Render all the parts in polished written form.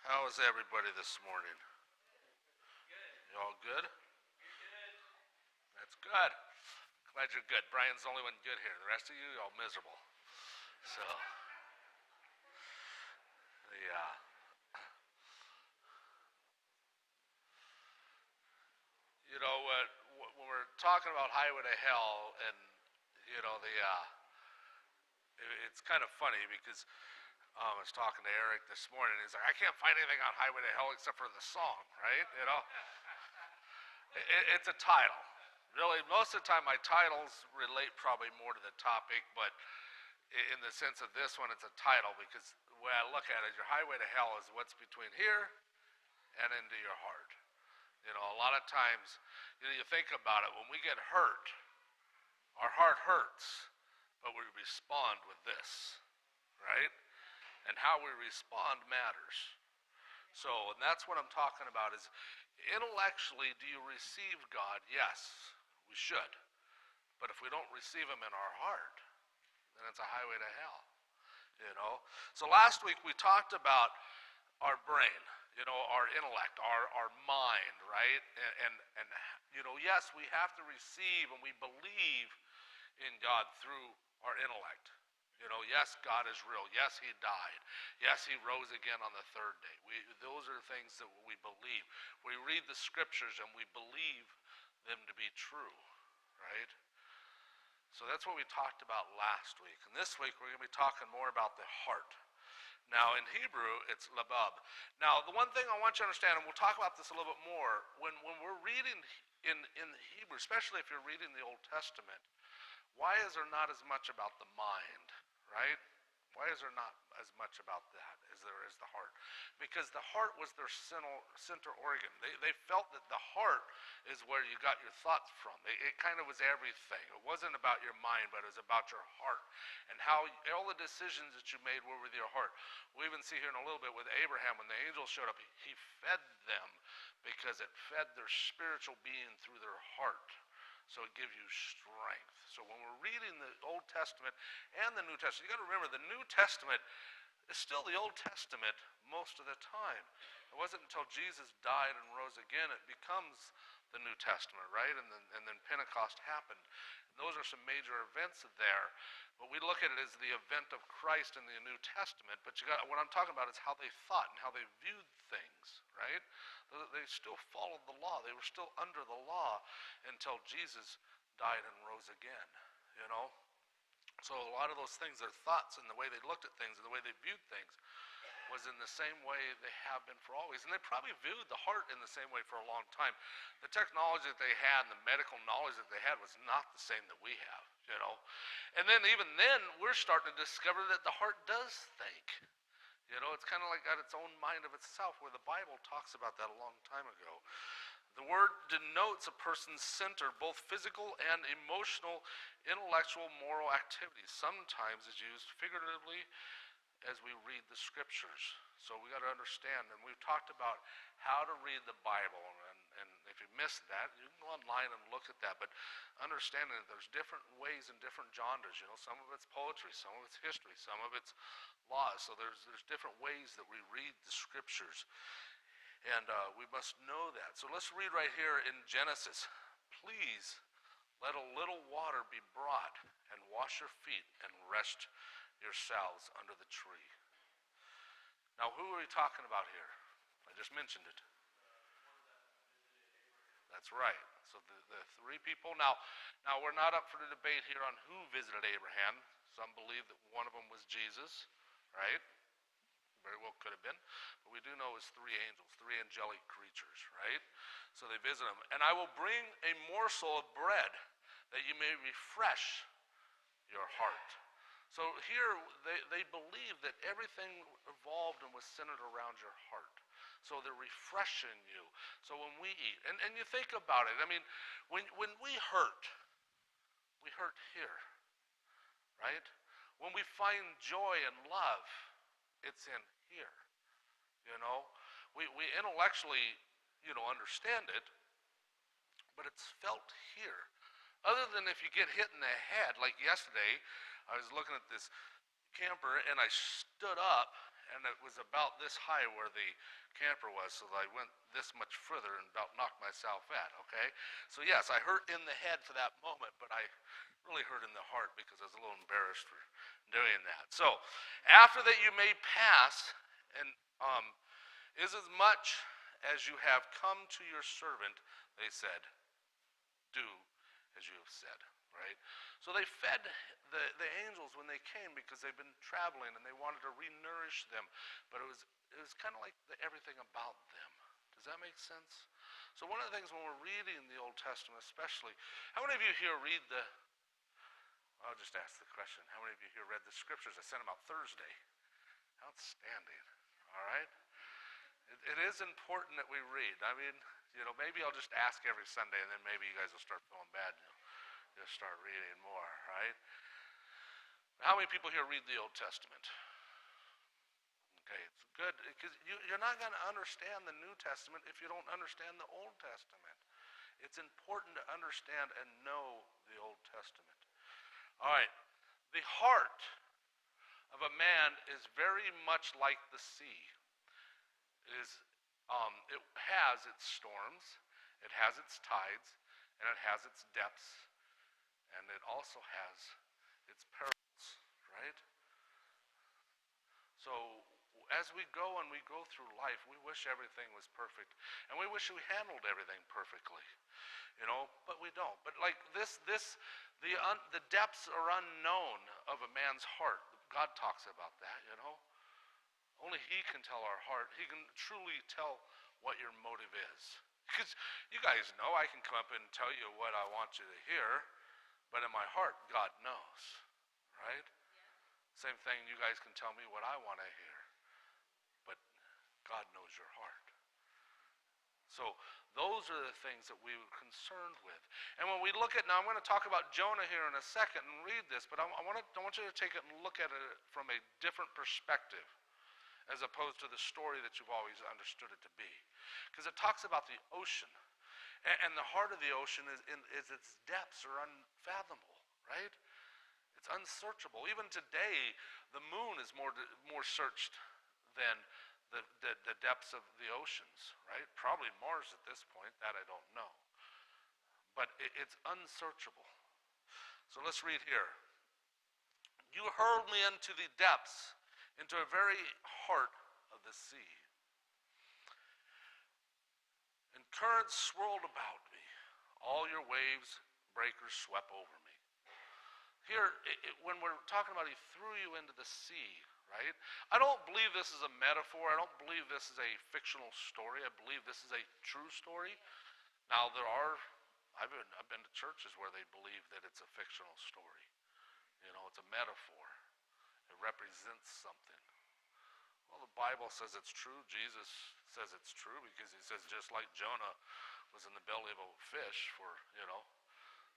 How is everybody this morning? You all good? That's good. Glad you're good. Brian's the only one good here. The rest of you, all miserable. So, yeah. You know what? When we're talking about Highway to Hell, and you know it's kind of funny because I was talking to Eric this morning. He's like, I can't find anything on Highway to Hell except for the song, right? It's a title. Really, most of the time my titles relate probably more to the topic, but in the sense of this one, it's a title because the way I look at it, your highway to hell is what's between here and into your heart. A lot of times, you think about it, when we get hurt, our heart hurts, but we respond with this, right? And how we respond matters. So, and that's what I'm talking about is intellectually, do you receive God? Yes, we should. But if we don't receive him in our heart, then it's a highway to hell. So last week we talked about our brain, our intellect, our mind, right? And yes, we have to receive and we believe in God through our intellect. Yes, God is real. Yes, he died. Yes, he rose again on the third day. Those are things that we believe. We read the scriptures and we believe them to be true, right? So that's what we talked about last week. And this week we're going to be talking more about the heart. Now in Hebrew, it's labab. Now the one thing I want you to understand, and we'll talk about this a little bit more, when we're reading in Hebrew, especially if you're reading the Old Testament, why is there not as much about the mind, right? Why is there not as much about that as there is the heart? Because the heart was their center organ. They felt that the heart is where you got your thoughts from. It kind of was everything. It wasn't about your mind, but it was about your heart. And how all the decisions that you made were with your heart. We even see here in a little bit with Abraham, when the angel showed up, he fed them because it fed their spiritual being through their heart. So it gives you strength. So when we're reading the Old Testament and the New Testament, you got to remember the New Testament is still the Old Testament most of the time. It wasn't until Jesus died and rose again it becomes the New Testament, right? And then Pentecost happened. And those are some major events there. But we look at it as the event of Christ in the New Testament. But what I'm talking about is how they thought and how they viewed things, right? They still followed the law. They were still under the law until Jesus died and rose again, So a lot of those things, their thoughts and the way they looked at things and the way they viewed things was in the same way they have been for always. And they probably viewed the heart in the same way for a long time. The technology that they had and the medical knowledge that they had was not the same that we have, And then even then, we're starting to discover that the heart does think. It's kind of like got its own mind of itself, where the Bible talks about that a long time ago. The word denotes a person's center, both physical and emotional, intellectual, moral activities. Sometimes it's used figuratively as we read the scriptures. So we got to understand, and we've talked about how to read the Bible, and if you missed that, you can go online and look at that, but understanding that there's different ways and different genres, some of it's poetry, some of it's history, some of it's laws, so there's different ways that we read the scriptures, and we must know that. So let's read right here in Genesis. Please let a little water be brought, and wash your feet, and rest yourselves under the tree. Now, who are we talking about here? I just mentioned it. That's right. So the three people. Now we're not up for the debate here on who visited Abraham. Some believe that one of them was Jesus, right? Very well could have been. But we do know it's three angels, three angelic creatures, right? So they visit him. And I will bring a morsel of bread that you may refresh your heart. So here they believe that everything evolved and was centered around your heart. So they're refreshing you. So when we eat, and you think about it, I mean, when we hurt here, right? When we find joy and love, it's in here, We intellectually, understand it, but it's felt here. Other than if you get hit in the head, like yesterday, I was looking at this camper and I stood up and it was about this high where the camper was, so I went this much further and about knocked myself out, okay? So yes, I hurt in the head for that moment, but I really hurt in the heart because I was a little embarrassed for doing that. So, after that you may pass, and is as much as you have come to your servant, they said, do as you have said, right? So they fed the angels when they came because they've been traveling and they wanted to re-nourish them. But it was kind of like everything about them. Does that make sense? So one of the things when we're reading the Old Testament especially, how many of you here read I'll just ask the question, how many of you here read the scriptures? I sent them out Thursday. Outstanding. All right? It is important that we read. I mean, maybe I'll just ask every Sunday and then maybe you guys will start feeling bad and you'll start reading more, right? How many people here read the Old Testament? Okay, it's good because you're not going to understand the New Testament if you don't understand the Old Testament. It's important to understand and know the Old Testament. All right, the heart of a man is very much like the sea. It has its storms, it has its tides, and it has its depths, and it also has its perils, right? So as we go and we go through life, we wish everything was perfect, and we wish we handled everything perfectly, but we don't. But like the depths are unknown of a man's heart. God talks about that, Only he can tell our heart. He can truly tell what your motive is. Because you guys know I can come up and tell you what I want you to hear, but in my heart, God knows, right? Yeah. Same thing, you guys can tell me what I want to hear, but God knows your heart. So those are the things that we were concerned with. And when we look at, now I'm going to talk about Jonah here in a second and read this, but I want you to take it and look at it from a different perspective, as opposed to the story that you've always understood it to be. Because it talks about the ocean. And the heart of the ocean is its depths are unfathomable, right? It's unsearchable. Even today, the moon is more searched than the depths of the oceans, right? Probably Mars at this point, that I don't know. But it's unsearchable. So let's read here. You hurled me into the depths, into a very heart of the sea. And currents swirled about me. All your waves, breakers swept over me. Here, when we're talking about he threw you into the sea, right? I don't believe this is a metaphor. I don't believe this is a fictional story. I believe this is a true story. Now, I've been to churches where they believe that it's a fictional story. It's a metaphor. It represents something. Well, the Bible says it's true. Jesus says it's true because he says just like Jonah was in the belly of a fish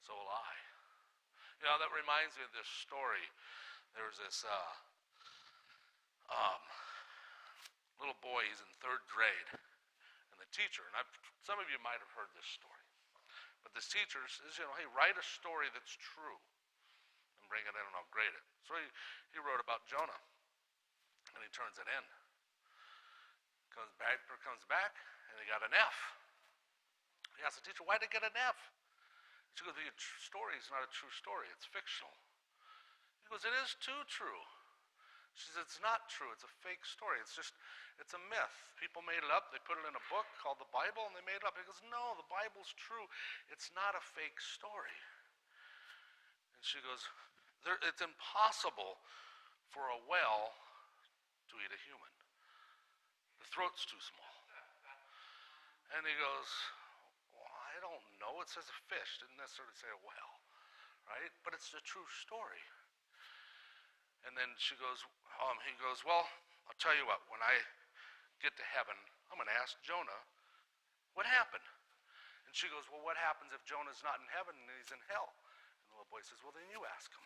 so will I. That reminds me of this story. There was this little boy, he's in 3rd grade, and the teacher, and some of you might have heard this story, but this teacher says, hey, write a story that's true. Bring it in and I'll grade it. So he wrote about Jonah, and he turns it in. Comes back, and he got an F. He asked the teacher, why did he get an F? She goes, the story is not a true story, it's fictional. He goes, it is too true. She says, it's not true, it's a fake story. It's a myth. People made it up, they put it in a book called the Bible, and they made it up. He goes, no, the Bible's true. It's not a fake story. And she goes, it's impossible for a whale to eat a human. The throat's too small. And he goes, well, I don't know. It says a fish. Didn't necessarily say a whale, right? But it's a true story. And then he goes, well, I'll tell you what. When I get to heaven, I'm going to ask Jonah, what happened? And she goes, well, what happens if Jonah's not in heaven and he's in hell? And the little boy says, well, then you ask him.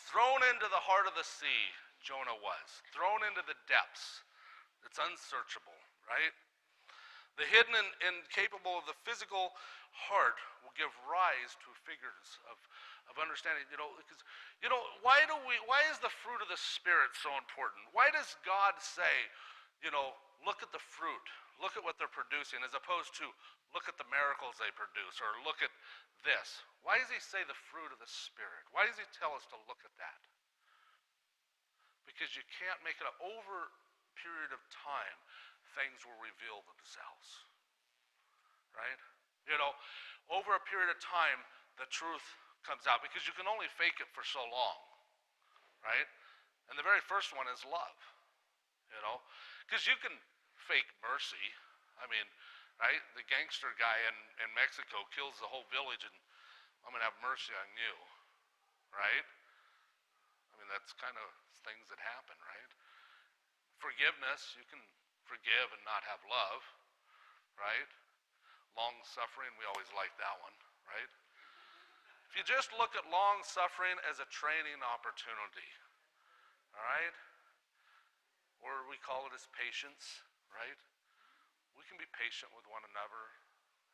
Thrown into the heart of the sea, Jonah was. Thrown into the depths. It's unsearchable, right? The hidden and incapable of the physical heart will give rise to figures of understanding. Because why is the fruit of the Spirit so important? Why does God say, look at the fruit, look at what they're producing, as opposed to look at the miracles they produce, or look at this? Why does he say the fruit of the Spirit? Why does he tell us to look at that? Because you can't make it up. Over a period of time, things will reveal themselves. Right? Over a period of time, the truth comes out, because you can only fake it for so long. Right? And the very first one is love. Because you can fake mercy. I mean, right? The gangster guy in Mexico kills the whole village, and I'm going to have mercy on you. Right? I mean, that's kind of things that happen, right? Forgiveness, you can forgive and not have love, right? Long suffering, we always like that one, right? If you just look at long suffering as a training opportunity, all right? Or we call it as patience, right? We can be patient with one another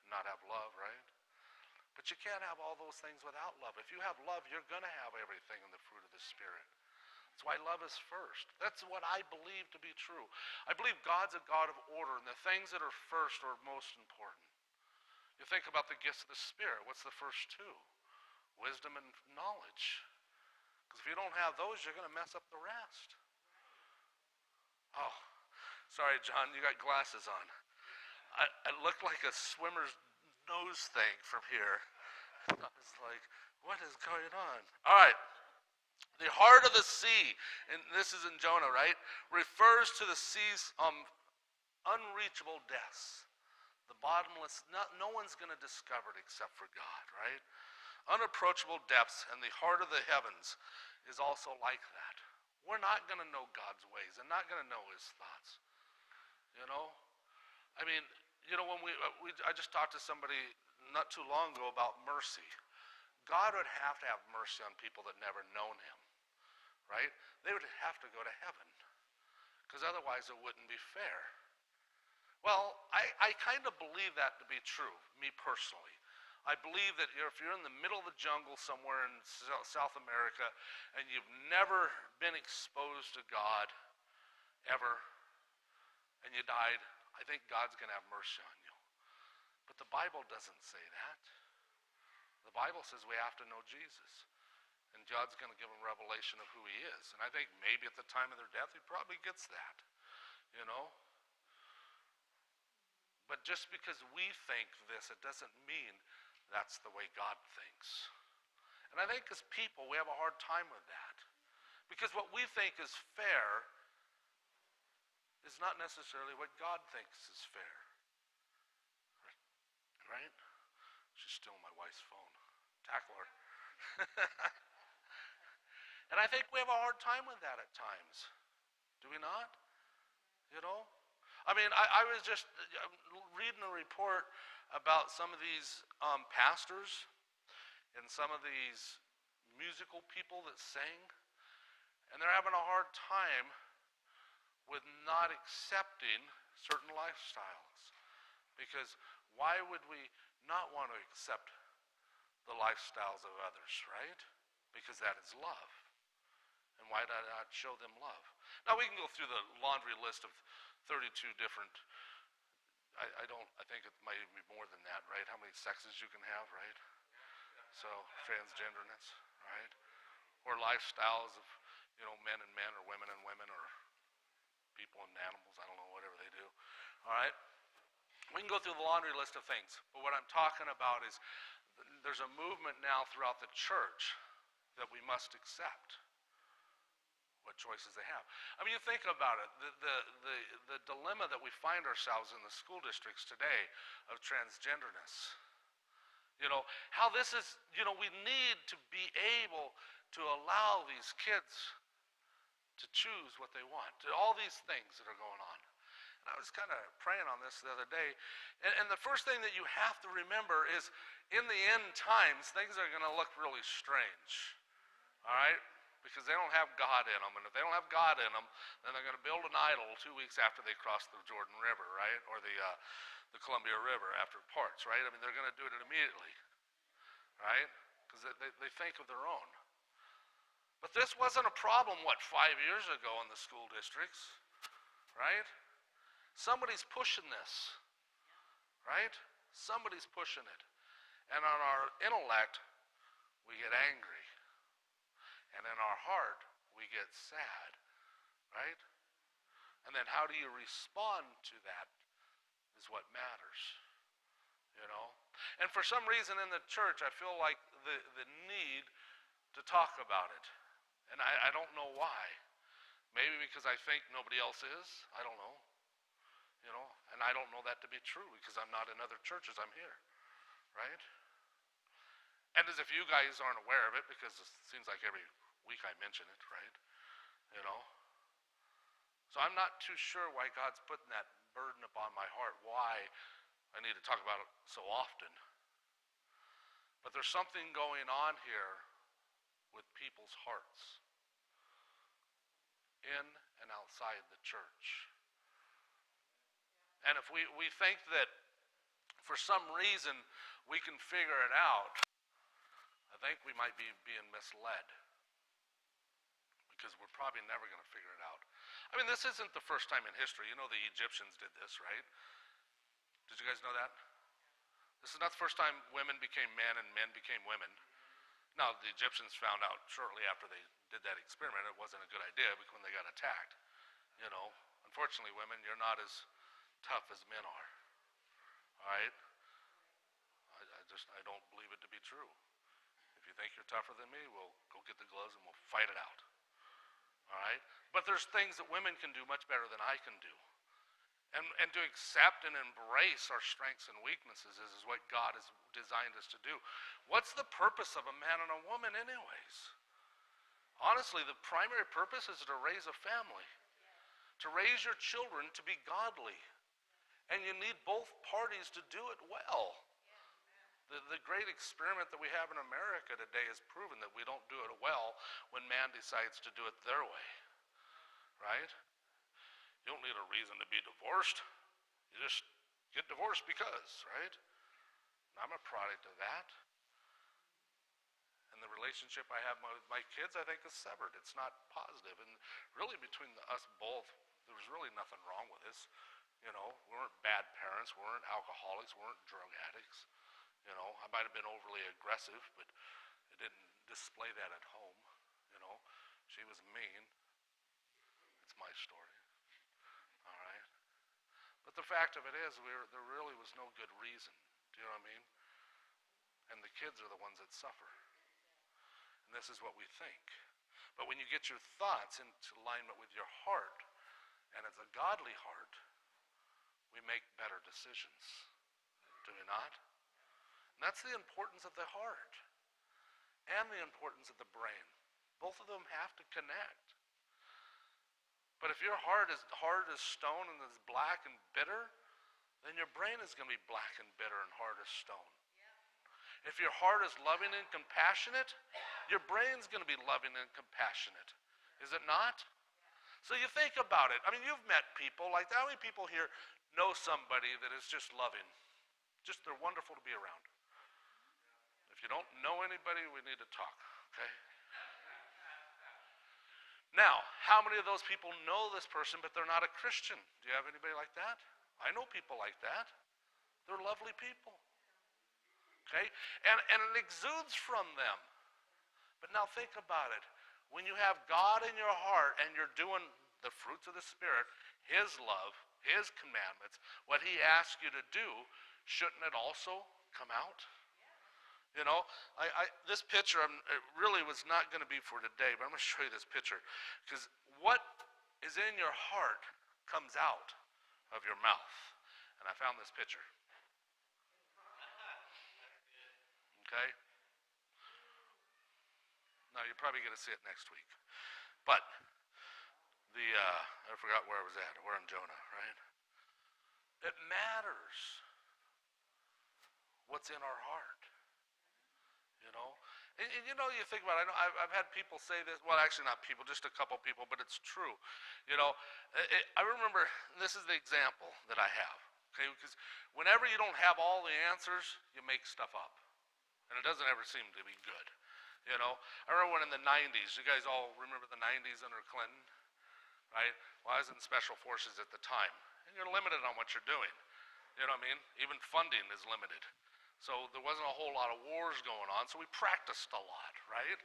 and not have love, right? But you can't have all those things without love. If you have love, you're going to have everything in the fruit of the Spirit. That's why love is first. That's what I believe to be true. I believe God's a God of order, and the things that are first are most important. You think about the gifts of the Spirit. What's the first two? Wisdom and knowledge. Because if you don't have those, you're going to mess up the rest. Oh, sorry, John, you got glasses on. I look like a swimmer's nose thing from here. I was like, what is going on? All right. The heart of the sea, and this is in Jonah, right, refers to the sea's unreachable depths. The bottomless, no one's going to discover it except for God, right? Unapproachable depths, and the heart of the heavens is also like that. We're not going to know God's ways and not going to know his thoughts. I mean, when I just talked to somebody not too long ago about mercy. God would have to have mercy on people that never known him, right? They would have to go to heaven, because otherwise it wouldn't be fair. Well, I kind of believe that to be true, me personally. I believe that if you're in the middle of the jungle somewhere in South America and you've never been exposed to God ever, and you died, I think God's going to have mercy on you. But the Bible doesn't say that. The Bible says we have to know Jesus. And God's going to give them revelation of who he is. And I think maybe at the time of their death, he probably gets that. But just because we think this, it doesn't mean that's the way God thinks. And I think as people, we have a hard time with that. Because what we think is fair is not necessarily what God thinks is fair. Right? She's still my wife's phone. Tackle her. And I think we have a hard time with that at times. Do we not? I mean, I was just reading a report about some of these pastors and some of these musical people that sing, and they're having a hard time with not accepting certain lifestyles. Because why would we not want to accept the lifestyles of others, right? Because that is love. And why not show them love? Now we can go through the laundry list of 32 different, I think it might be more than that, right? How many sexes you can have, right? So, transgenderness, right? Or lifestyles of, men and men, or women and women, or people and animals, I don't know, whatever they do. All right? We can go through the laundry list of things, but what I'm talking about is there's a movement now throughout the church that we must accept what choices they have. I mean, you think about it, the dilemma that we find ourselves in the school districts today of transgenderness. How this is, we need to be able to allow these kids to choose what they want, all these things that are going on. And I was kind of praying on this the other day, and the first thing that you have to remember is in the end times, things are going to look really strange, all right? because they don't have God in them. And if they don't have God in them, then they're going to build an idol 2 weeks after they cross the Jordan River, right? Or the Columbia River after it parts, right? I mean, they're going to do it immediately, right? Because they think of their own. But this wasn't a problem, 5 years ago in the school districts, right? Somebody's pushing this, right? Somebody's pushing it. And on our intellect, we get angry. And in our heart, we get sad, right? And then how do you respond to that is what matters, you know? And for some reason in the church, I feel like the need to talk about it. And I don't know why. Maybe because I think nobody else is. I don't know. You know, and I don't know that to be true because I'm not in other churches. I'm here, right? And as if you guys aren't aware of it, because it seems like every week I mention it, right? You know? So I'm not too sure why God's putting that burden upon my heart, why I need to talk about it so often. But there's something going on here with people's hearts, in and outside the church. And if we think that for some reason we can figure it out, I think we might be being misled. Because we're probably never going to figure it out. I mean, this isn't the first time in history. You know the Egyptians did this, right? Did you guys know that? This is not the first time women became men and men became women. Now, the Egyptians found out shortly after they did that experiment it wasn't a good idea when they got attacked. You know, unfortunately, women, you're not as tough as men are. All right? I don't believe it to be true. If you think you're tougher than me, we'll go get the gloves and we'll fight it out. All right? But there's things that women can do much better than I can do. And to accept and embrace our strengths and weaknesses is what God has designed us to do. What's the purpose of a man and a woman anyways? Honestly, the primary purpose is to raise a family. To raise your children to be godly. And you need both parties to do it well. The great experiment that we have in America today has proven that we don't do it well when man decides to do it their way, right? You don't need a reason to be divorced. You just get divorced because, right? And I'm a product of that. And the relationship I have with my kids, I think, is severed. It's not positive. And really between us both, there was really nothing wrong with this. You know, we weren't bad parents. We weren't alcoholics. We weren't drug addicts. You know, I might have been overly aggressive, but it didn't display that at home. You know, she was mean. It's my story. All right. But the fact of it is, there really was no good reason. Do you know what I mean? And the kids are the ones that suffer. And this is what we think. But when you get your thoughts into alignment with your heart, and it's a godly heart, we make better decisions. Do we not? And that's the importance of the heart and the importance of the brain. Both of them have to connect. But if your heart is hard as stone and is black and bitter, then your brain is going to be black and bitter and hard as stone. If your heart is loving and compassionate, your brain's going to be loving and compassionate. Is it not? So you think about it. I mean, you've met people like that. How many people here know somebody that is just loving? Just they're wonderful to be around. If you don't know anybody, we need to talk, okay? Now, how many of those people know this person, but they're not a Christian? Do you have anybody like that? I know people like that. They're lovely people, okay? And it exudes from them. But now think about it. When you have God in your heart and you're doing the fruits of the Spirit, His love, His commandments, what He asks you to do, shouldn't it also come out? You know, this picture it really was not going to be for today, but I'm going to show you this picture. Because what is in your heart comes out of your mouth. And I found this picture. Okay? Now, you're probably going to see it next week. But I forgot where I was at. We're in Jonah, right? It matters what's in our heart. You know? And you think about it, I know I've had people say this, well, actually not people, just a couple people, but it's true. I remember, this is the example that I have, okay, because whenever you don't have all the answers, you make stuff up. And it doesn't ever seem to be good. I remember when in the 90s, you guys all remember the 90s under Clinton, right? Well, I was in special forces at the time, and you're limited on what you're doing. You know what I mean? Even funding is limited. So there wasn't a whole lot of wars going on, so we practiced a lot, right?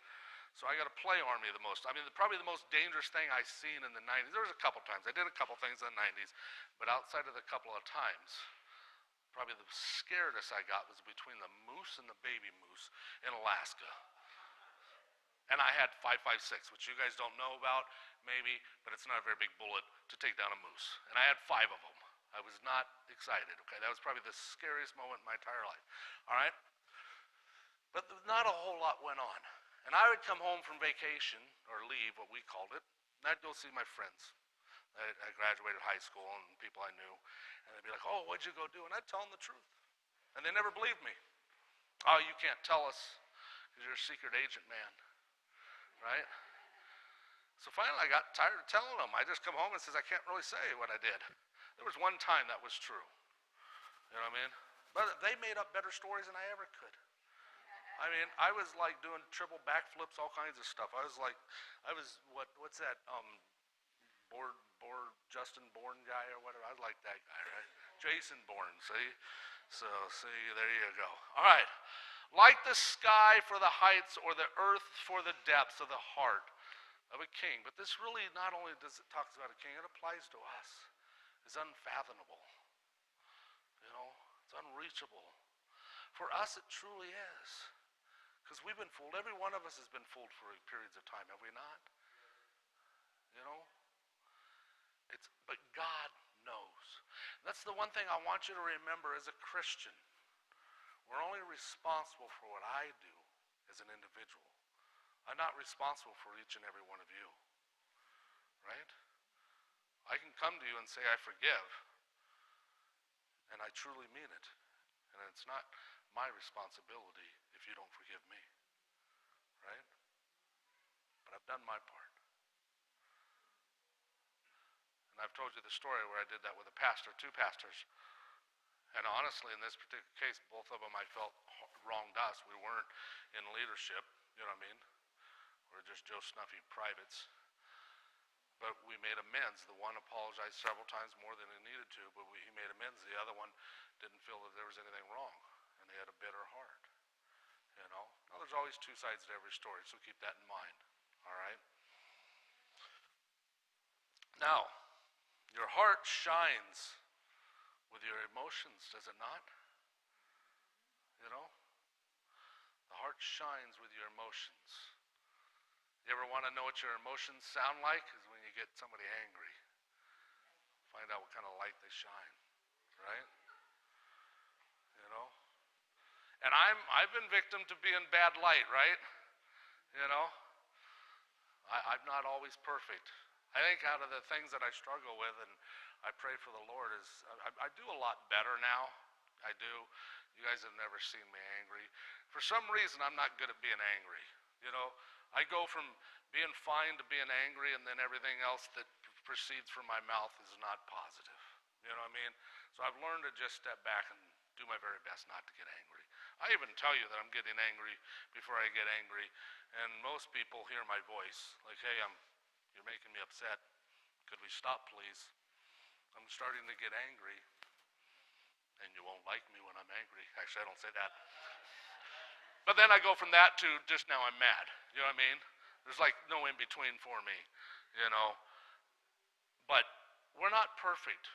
So I got to play Army the most. I mean, probably the most dangerous thing I seen in the 90s, there was a couple times. I did a couple things in the 90s, but outside of the couple of times, probably the scaredest I got was between the moose and the baby moose in Alaska. And I had 5.56, which you guys don't know about, maybe, but it's not a very big bullet to take down a moose. And I had 5 of them. I was not excited, okay? That was probably the scariest moment in my entire life, all right? But not a whole lot went on. And I would come home from vacation, or leave, what we called it, and I'd go see my friends. I graduated high school and people I knew, and they'd be like, oh, what'd you go do? And I'd tell them the truth. And they never believed me. Oh, you can't tell us because you're a secret agent, man, right? So finally I got tired of telling them. I just come home and says, I can't really say what I did. There was one time that was true. You know what I mean? But they made up better stories than I ever could. I mean, I was like doing triple backflips, all kinds of stuff. What's that? Justin Bourne guy or whatever. I was like that guy, right? Jason Bourne, see? So, see, there you go. All right. Like the sky for the heights or the earth for the depths of the heart of a king. But this really not only does it talk about a king, it applies to us. It's unfathomable. It's unreachable. For us, it truly is. Because we've been fooled. Every one of us has been fooled for periods of time, have we not? But God knows. That's the one thing I want you to remember as a Christian. We're only responsible for what I do as an individual. I'm not responsible for each and every one of you. Right? I can come to you and say I forgive, and I truly mean it. And it's not my responsibility if you don't forgive me. Right? But I've done my part. And I've told you the story where I did that with a pastor, 2 pastors. And honestly, in this particular case, both of them I felt wronged us. We weren't in leadership, you know what I mean? We're just Joe Snuffy privates. But we made amends. The one apologized several times more than he needed to, but he made amends. The other one didn't feel that there was anything wrong, and they had a bitter heart. Now, there's always 2 sides to every story, so keep that in mind, all right? Now, your heart shines with your emotions, does it not? The heart shines with your emotions. You ever want to know what your emotions sound like? Is when you get somebody angry. Find out what kind of light they shine, right? And I've been victim to being bad light, right? I'm not always perfect. I think out of the things that I struggle with and I pray for the Lord is I do a lot better now. I do. You guys have never seen me angry. For some reason, I'm not good at being angry. I go from being fine to being angry, and then everything else that proceeds from my mouth is not positive. You know what I mean? So I've learned to just step back and do my very best not to get angry. I even tell you that I'm getting angry before I get angry, and most people hear my voice. Like, hey, you're making me upset. Could we stop, please? I'm starting to get angry, and you won't like me when I'm angry. Actually, I don't say that. But then I go from that to just now I'm mad. You know what I mean? There's like no in between for me, But we're not perfect.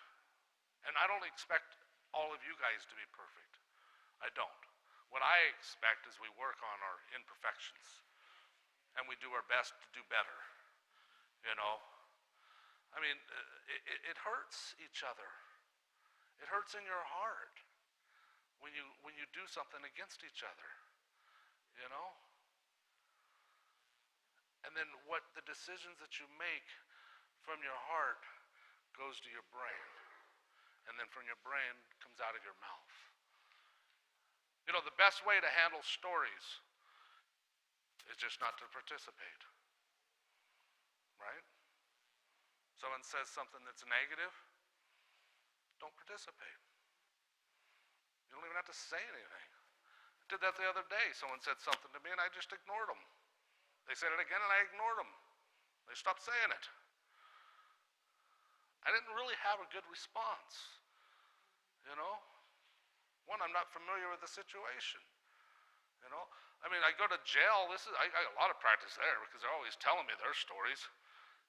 And I don't expect all of you guys to be perfect. I don't. What I expect is we work on our imperfections. And we do our best to do better. I mean, it hurts each other. It hurts in your heart when you do something against each other. And then what the decisions that you make from your heart goes to your brain. And then from your brain comes out of your mouth. The best way to handle stories is just not to participate. Right? Someone says something that's negative, don't participate. You don't even have to say anything. I did that the other day. Someone said something to me and I just ignored them. They said it again and I ignored them. They stopped saying it. I didn't really have a good response. You know? One, I'm not familiar with the situation. You know? I mean, I go to jail. I got a lot of practice there because they're always telling me their stories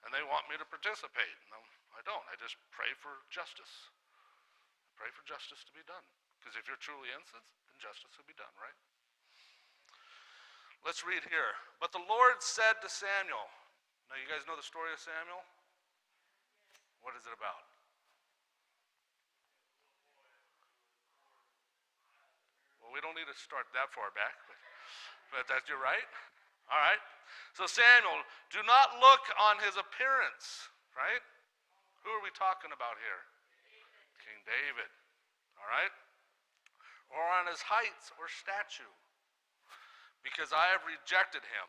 and they want me to participate. No, I don't. I just pray for justice. I pray for justice to be done. Because if you're truly innocent, then justice will be done, right? Let's read here. But the Lord said to Samuel. Now, you guys know the story of Samuel? What is it about? Well, we don't need to start that far back, but that's you're right. All right. So Samuel, do not look on his appearance, right? Who are we talking about here? King David. All right? Or on his heights or statue, because I have rejected him.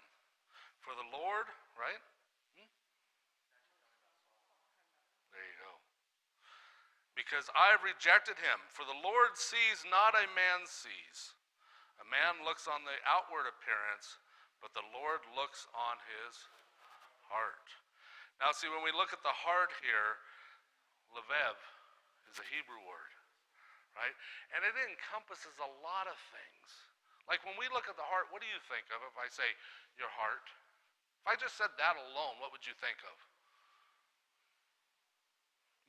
For the Lord, right? There you go. Because I have rejected him. For the Lord sees not a man sees. A man looks on the outward appearance, but the Lord looks on his heart. Now see, when we look at the heart here, levev is a Hebrew word, right? And it encompasses a lot of things. Like when we look at the heart, what do you think of if I say your heart? If I just said that alone, what would you think of?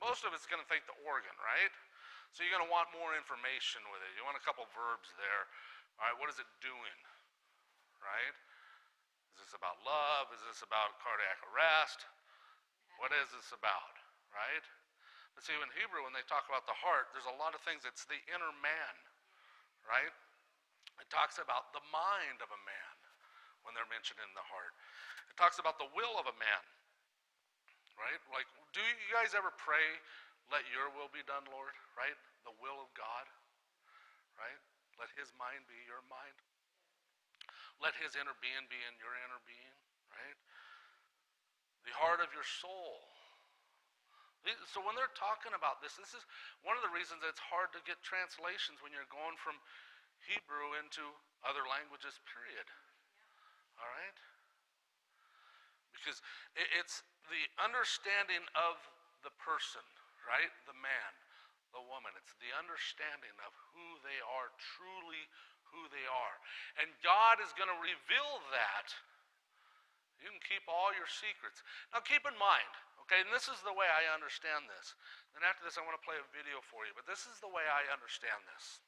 Most of it's going to think the organ, right? So you're going to want more information with it. You want a couple verbs there. All right, what is it doing, right? Is this about love? Is this about cardiac arrest? What is this about, right? But see, in Hebrew, when they talk about the heart, there's a lot of things. It's the inner man, right? It talks about the mind of a man when they're mentioned in the heart. It talks about the will of a man, right? Like, do you guys ever pray, let your will be done, Lord, right? The will of God, right? Let his mind be your mind. Let his inner being be in your inner being, right? The heart of your soul. So when they're talking about this is one of the reasons it's hard to get translations when you're going from Hebrew into other languages, period. All right? Because it's the understanding of the person, right? The man, the woman. It's the understanding of who they are, truly who they are. And God is going to reveal that. You can keep all your secrets. Now keep in mind, okay, and this is the way I understand this. Then after this I want to play a video for you, but this is the way I understand this.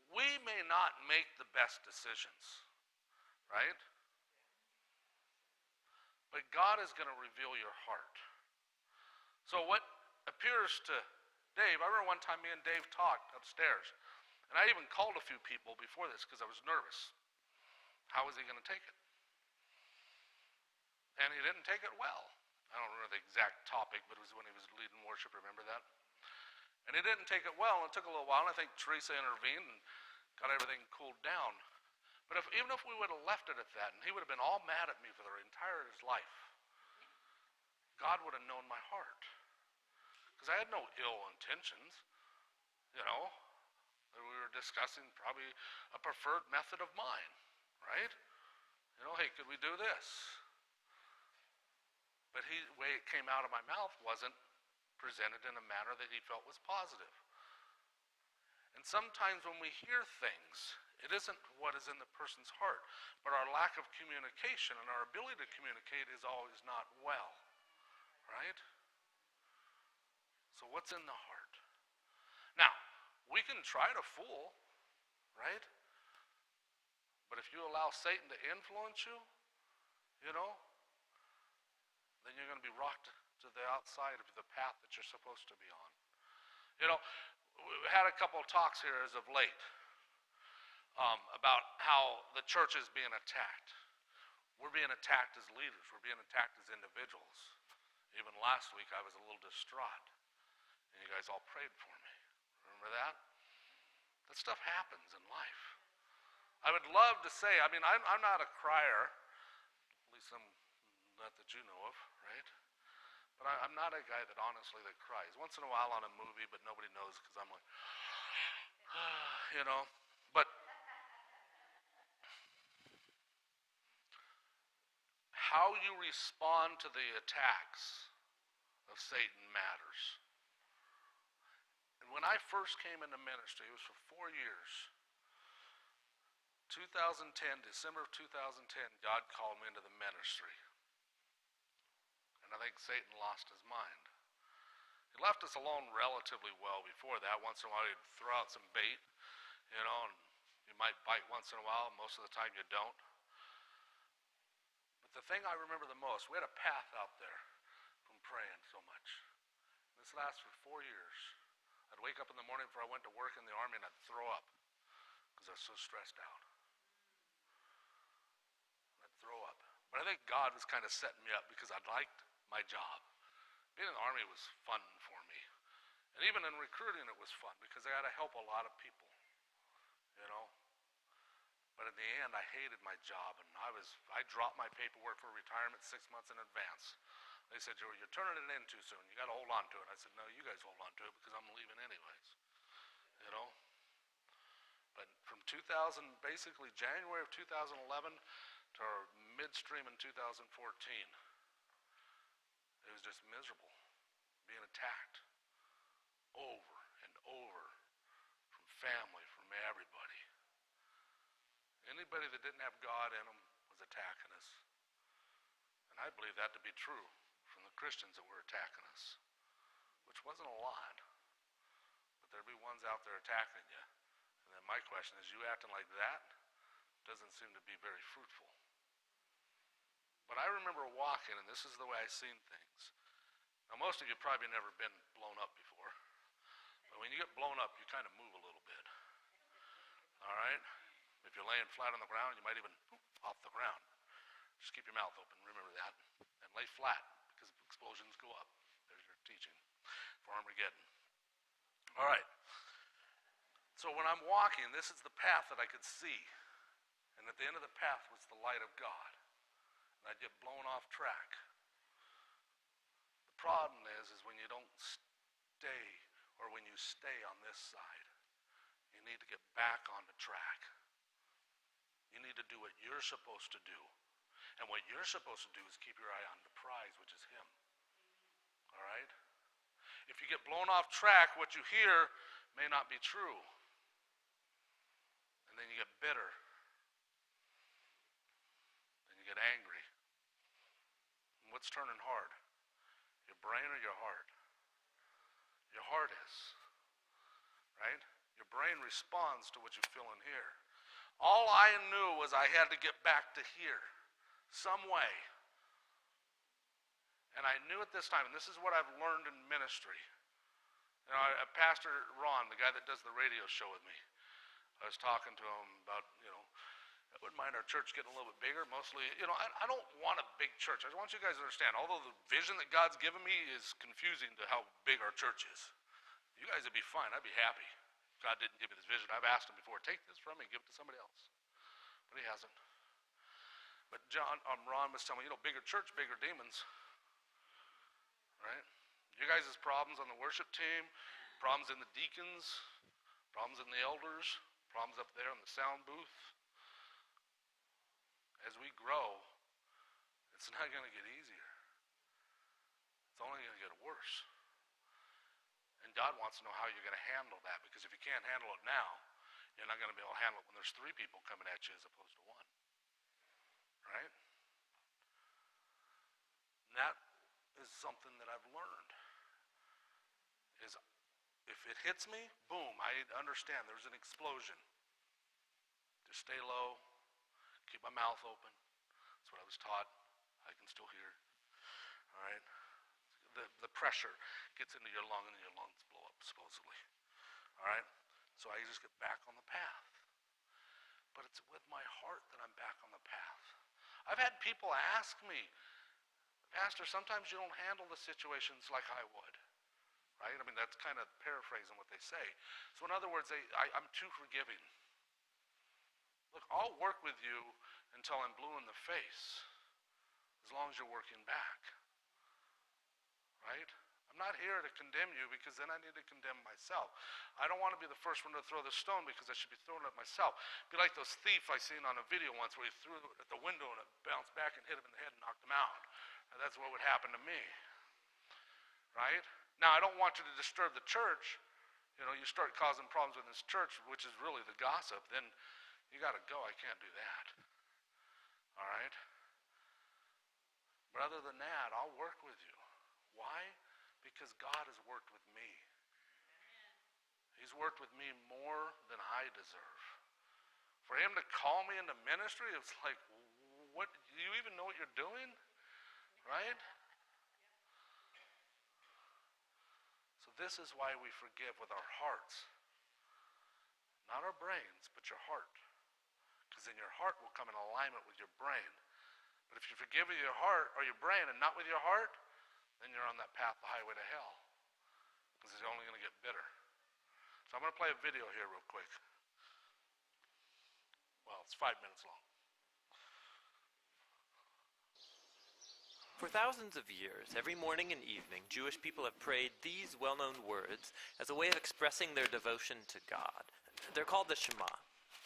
We may not make the best decisions, right? But God is going to reveal your heart. So what appears to Dave, I remember one time me and Dave talked upstairs, and I even called a few people before this because I was nervous. How was he going to take it? And he didn't take it well. I don't remember the exact topic, but it was when he was leading worship, remember that? And he didn't take it well, and it took a little while, and I think Teresa intervened and got everything cooled down. But even if we would have left it at that, and he would have been all mad at me for the entire his life, God would have known my heart. Because I had no ill intentions, you know. We were discussing probably a preferred method of mine, right? You know, hey, could we do this? But the way it came out of my mouth wasn't presented in a manner that he felt was positive. And sometimes when we hear things, it isn't what is in the person's heart, but our lack of communication and our ability to communicate is always not well, right? So what's in the heart? Now, we can try to fool, right? But if you allow Satan to influence you, you know, then you're going to be rocked to the outside of the path that you're supposed to be on. You know, we had a couple of talks here as of late about how the church is being attacked. We're being attacked as leaders. We're being attacked as individuals. Even last week I was a little distraught, and you guys all prayed for me. Remember that? That stuff happens in life. I would love to say, I mean, I'm not a crier, at least I'm not that you know of, right? But I'm not a guy that honestly that cries. Once in a while on a movie, but nobody knows because I'm like, you know. But how you respond to the attacks of Satan matters. And when I first came into ministry, it was for 4 years. 2010, December of 2010, God called me into the ministry. And I think Satan lost his mind. He left us alone relatively well before that. Once in a while he'd throw out some bait, and you might bite once in a while. Most of the time you don't. But the thing I remember the most, we had a path out there from praying so much. This lasted for 4 years. I'd wake up in the morning before I went to work in the Army and I'd throw up because I was so stressed out. I'd throw up. But I think God was kind of setting me up because I liked my job. Being in the Army was fun for me. And even in recruiting it was fun because I got to help a lot of people, you know. But in the end, I hated my job, and I dropped my paperwork for retirement 6 months in advance. They said, "Joe, you're turning it in too soon. You got to hold on to it." I said, "No, you guys hold on to it because I'm leaving anyways." You know. But from basically January of 2011 to midstream in 2014, it was just miserable, being attacked over and over from family, from everybody. Anybody that didn't have God in them was attacking us. And I believe that to be true from the Christians that were attacking us, which wasn't a lot. But there'd be ones out there attacking you. And then my question is, you acting like that doesn't seem to be very fruitful. But I remember walking, and this is the way I seen things. Now, most of you probably never been blown up before. But when you get blown up, you kind of move a little bit. All right? If you're laying flat on the ground, you might even off the ground. Just keep your mouth open. Remember that. And lay flat because explosions go up. There's your teaching for Armageddon. All right. So when I'm walking, this is the path that I could see. And at the end of the path was the light of God. And I'd get blown off track. The problem is when you don't stay, or when you stay on this side, you need to get back on the track. You need to do what you're supposed to do. And what you're supposed to do is keep your eye on the prize, which is Him. All right? If you get blown off track, what you hear may not be true. And then you get bitter. Then you get angry. And what's turning hard? Your brain or your heart? Your heart is. Right? Your brain responds to what you feel in here. All I knew was I had to get back to here, some way. And I knew at this time, and this is what I've learned in ministry. You know, Pastor Ron, the guy that does the radio show with me, I was talking to him about, I wouldn't mind our church getting a little bit bigger. Mostly, I don't want a big church. I want you guys to understand, although the vision that God's given me is confusing to how big our church is. You guys would be fine. I'd be happy. God didn't give me this vision. I've asked him before, take this from me and give it to somebody else. But he hasn't. But Ron was telling me, bigger church, bigger demons. Right? You guys' problems on the worship team, problems in the deacons, problems in the elders, problems up there in the sound booth. As we grow, it's not going to get easier. It's only going to get worse. And God wants to know how you're going to handle that, because if you can't handle it now, you're not going to be able to handle it when there's 3 people coming at you as opposed to 1. Right? And that is something that I've learned. Is if it hits me, boom, I understand there's an explosion. Just stay low, keep my mouth open. That's what I was taught. I can still hear. All right? The pressure gets into your lung and your lungs blow up, supposedly. All right? So I just get back on the path. But it's with my heart that I'm back on the path. I've had people ask me, Pastor, sometimes you don't handle the situations like I would. Right? I mean, that's kind of paraphrasing what they say. So in other words, I'm too forgiving. Look, I'll work with you until I'm blue in the face, as long as you're working back, right? I'm not here to condemn you because then I need to condemn myself. I don't want to be the first one to throw the stone because I should be throwing it myself. Be like those thief I seen on a video once where he threw it at the window and it bounced back and hit him in the head and knocked him out. And that's what would happen to me, right? Now, I don't want you to disturb the church. You know, you start causing problems with this church, which is really the gossip, then you got to go. I can't do that. All right? But other than that, I'll work with you. Why? Because God has worked with me. He's worked with me more than I deserve. For him to call me into ministry, it's like, what? Do you even know what you're doing? Right? So this is why we forgive with our hearts. Not our brains, but your heart. Because then your heart will come in alignment with your brain. But if you forgive with your heart or your brain and not with your heart, then you're on that path, the highway to hell. Because it's only going to get bitter. So I'm going to play a video here real quick. Well, it's 5 minutes long. For thousands of years, every morning and evening, Jewish people have prayed these well-known words as a way of expressing their devotion to God. They're called the Shema.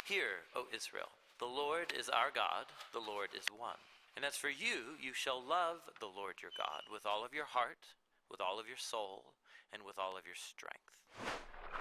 Hear, O Israel, the Lord is our God, the Lord is one. And as for you, you shall love the Lord your God with all of your heart, with all of your soul, and with all of your strength.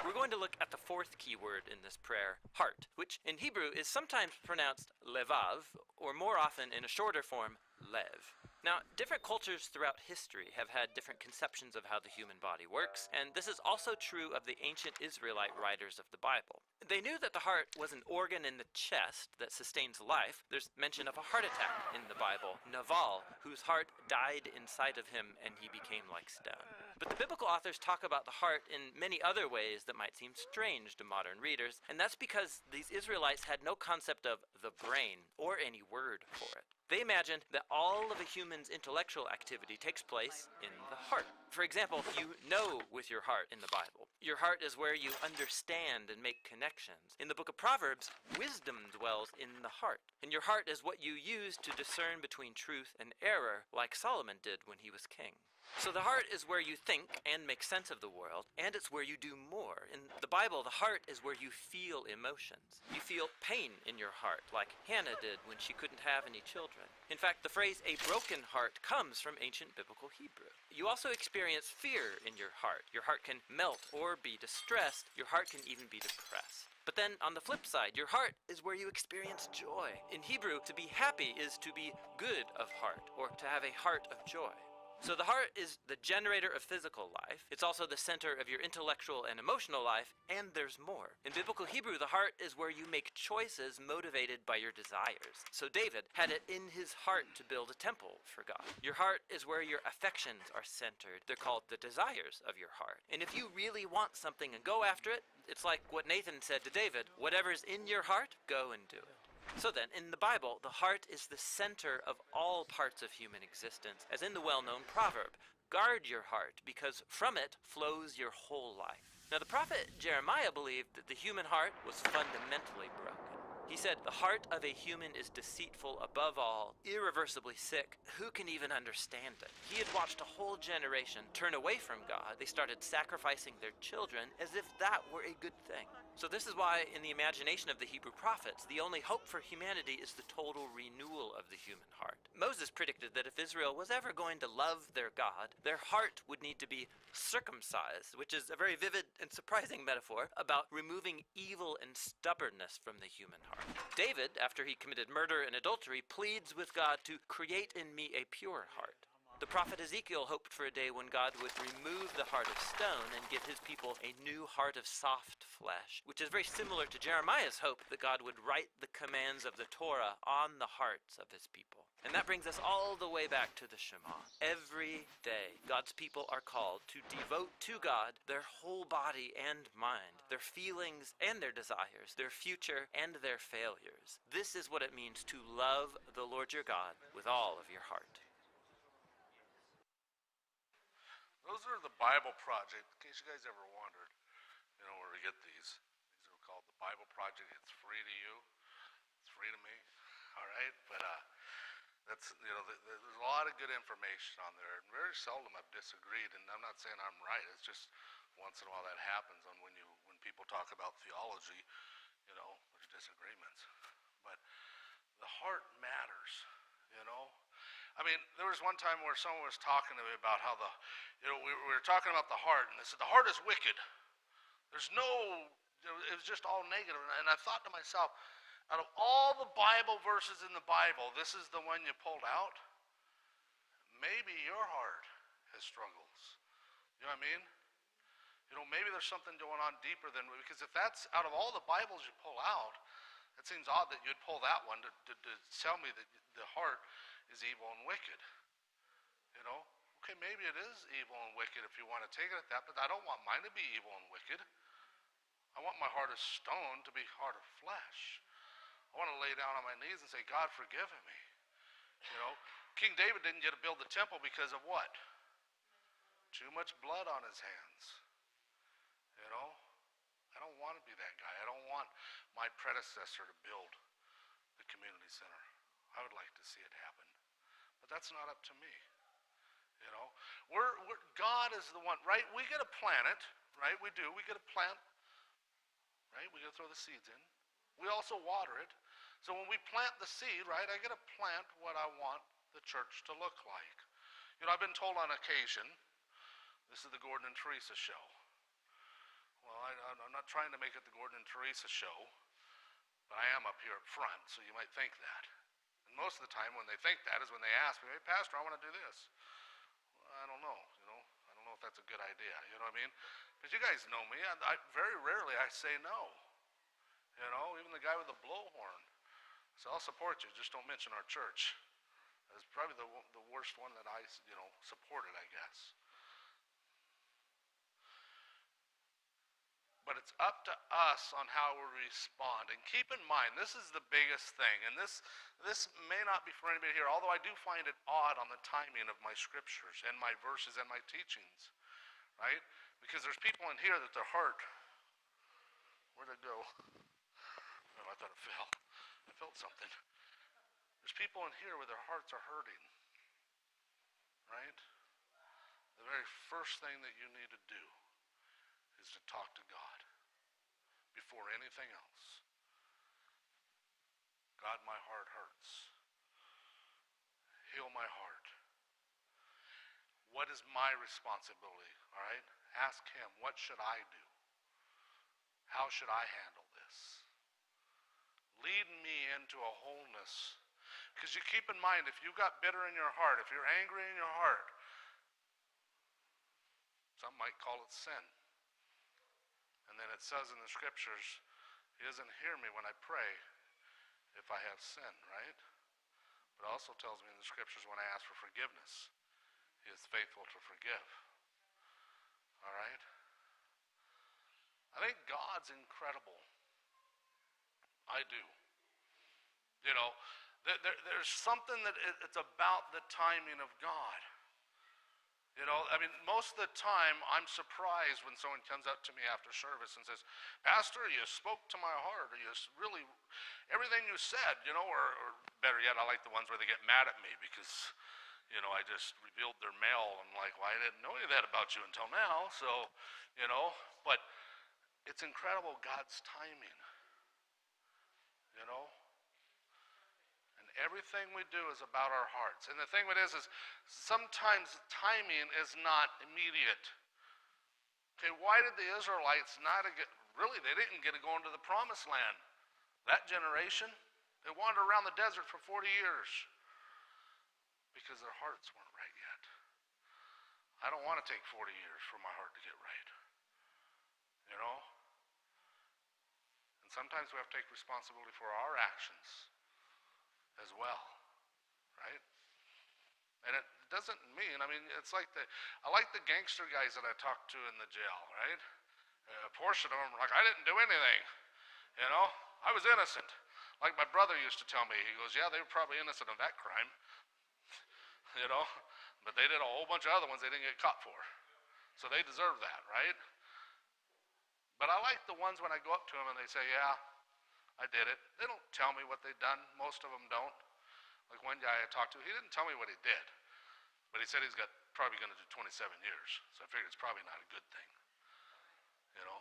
We're going to look at the fourth key word in this prayer, heart, which in Hebrew is sometimes pronounced levav, or more often in a shorter form, lev. Now, different cultures throughout history have had different conceptions of how the human body works, and this is also true of the ancient Israelite writers of the Bible. They knew that the heart was an organ in the chest that sustains life. There's mention of a heart attack in the Bible, Naval, whose heart died inside of him and he became like stone. But the biblical authors talk about the heart in many other ways that might seem strange to modern readers, and that's because these Israelites had no concept of the brain or any word for it. They imagined that all of a human's intellectual activity takes place in the heart. For example, you know with your heart in the Bible. Your heart is where you understand and make connections. In the book of Proverbs, wisdom dwells in the heart. And your heart is what you use to discern between truth and error, like Solomon did when he was king. So the heart is where you think and make sense of the world, and it's where you do more. In the Bible, the heart is where you feel emotions. You feel pain in your heart, like Hannah did when she couldn't have any children. In fact, the phrase, a broken heart, comes from ancient biblical Hebrew. You also experience fear in your heart. Your heart can melt or be distressed. Your heart can even be depressed. But then, on the flip side, your heart is where you experience joy. In Hebrew, to be happy is to be good of heart, or to have a heart of joy. So the heart is the generator of physical life. It's also the center of your intellectual and emotional life, and there's more. In biblical Hebrew, the heart is where you make choices motivated by your desires. So David had it in his heart to build a temple for God. Your heart is where your affections are centered. They're called the desires of your heart. And if you really want something and go after it, it's like what Nathan said to David, whatever's in your heart, go and do it. So then, in the Bible, the heart is the center of all parts of human existence, as in the well-known proverb, guard your heart, because from it flows your whole life. Now, the prophet Jeremiah believed that the human heart was fundamentally broken. He said, the heart of a human is deceitful above all, irreversibly sick. Who can even understand it? He had watched a whole generation turn away from God. They started sacrificing their children as if that were a good thing. So this is why, in the imagination of the Hebrew prophets, the only hope for humanity is the total renewal of the human heart. Moses predicted that if Israel was ever going to love their God, their heart would need to be circumcised, which is a very vivid and surprising metaphor about removing evil and stubbornness from the human heart. David, after he committed murder and adultery, pleads with God to create in me a pure heart. The prophet Ezekiel hoped for a day when God would remove the heart of stone and give his people a new heart of soft flesh, which is very similar to Jeremiah's hope that God would write the commands of the Torah on the hearts of his people. And that brings us all the way back to the Shema. Every day, God's people are called to devote to God their whole body and mind, their feelings and their desires, their future and their failures. This is what it means to love the Lord your God with all of your heart. Those are the Bible Project, in case you guys ever wondered, where we get these. These are called the Bible Project. It's free to you. free to me, all right? But that's, there's a lot of good information on there. And very seldom I've disagreed, and I'm not saying I'm right. It's just once in a while that happens when people talk about theology, there's disagreements. But the heart matters, you know. I mean, there was one time where someone was talking to me about how we were talking about the heart, and they said the heart is wicked. There's no, it was just all negative. And I thought to myself, out of all the Bible verses in the Bible, this is the one you pulled out? Maybe your heart has struggles. You know what I mean? Maybe there's something going on deeper than, because if that's out of all the Bibles you pull out, it seems odd that you'd pull that one to tell me that the heart is evil and wicked. Okay, maybe it is evil and wicked if you want to take it at that, but I don't want mine to be evil and wicked. I want my heart of stone to be heart of flesh. I want to lay down on my knees and say, God, forgive me. King David didn't get to build the temple because of what? Too much blood on his hands. I don't want to be that guy. I don't want my predecessor to build the community center. I would like to see it happen. But that's not up to me. God is the one, right? We get to plant it, right? We do. We get to plant, right? We get to throw the seeds in. We also water it. So when we plant the seed, right, I get to plant what I want the church to look like. I've been told on occasion, this is the Gordon and Teresa show. Well, I'm not trying to make it the Gordon and Teresa show, but I am up here up front, so you might think that. And most of the time when they think that is when they ask me, hey, Pastor, I want to do this. Well, I don't know, I don't know if that's a good idea, you know what I mean? Because you guys know me, I very rarely I say no. Even the guy with the blowhorn. So I'll support you, just don't mention our church. That's probably the worst one that I, supported, I guess. But it's up to us on how we respond. And keep in mind, this is the biggest thing. And this may not be for anybody here, although I do find it odd on the timing of my scriptures and my verses and my teachings. Right? Because there's people in here that their heart, where'd it go? Oh, I thought it fell. I felt something. There's people in here where their hearts are hurting. Right? The very first thing that you need to do is to talk to God before anything else. God, my heart hurts. Heal my heart. What is my responsibility? All right? Ask him, what should I do? How should I handle this? Lead me into a wholeness. Because you keep in mind, if you've got bitter in your heart, if you're angry in your heart, some might call it sin. And then it says in the scriptures, he doesn't hear me when I pray if I have sin, right? But it also tells me in the scriptures when I ask for forgiveness, he is faithful to forgive. All right? I think God's incredible. I do. There's something that it's about the timing of God. Most of the time I'm surprised when someone comes up to me after service and says, Pastor, you spoke to my heart, or you really, everything you said, or better yet, I like the ones where they get mad at me because, I just revealed their mail. I'm like, well, I didn't know any of that about you until now, so, but it's incredible God's timing, Everything we do is about our hearts. And the thing with it is sometimes timing is not immediate. Okay, why did the Israelites they didn't get to go into the promised land? That generation, they wandered around the desert for 40 years because their hearts weren't right yet. I don't want to take 40 years for my heart to get right. And sometimes we have to take responsibility for our actions as well, right? And it doesn't mean, it's like I like the gangster guys that I talked to in the jail, right? A portion of them are like, I didn't do anything, I was innocent. Like my brother used to tell me, he goes, yeah, they were probably innocent of that crime, but they did a whole bunch of other ones they didn't get caught for. So they deserve that, right? But I like the ones when I go up to them and they say, yeah, I did it. They don't tell me what they've done. Most of them don't. Like one guy I talked to, he didn't tell me what he did. But he said he's got probably going to do 27 years. So I figured it's probably not a good thing. You know?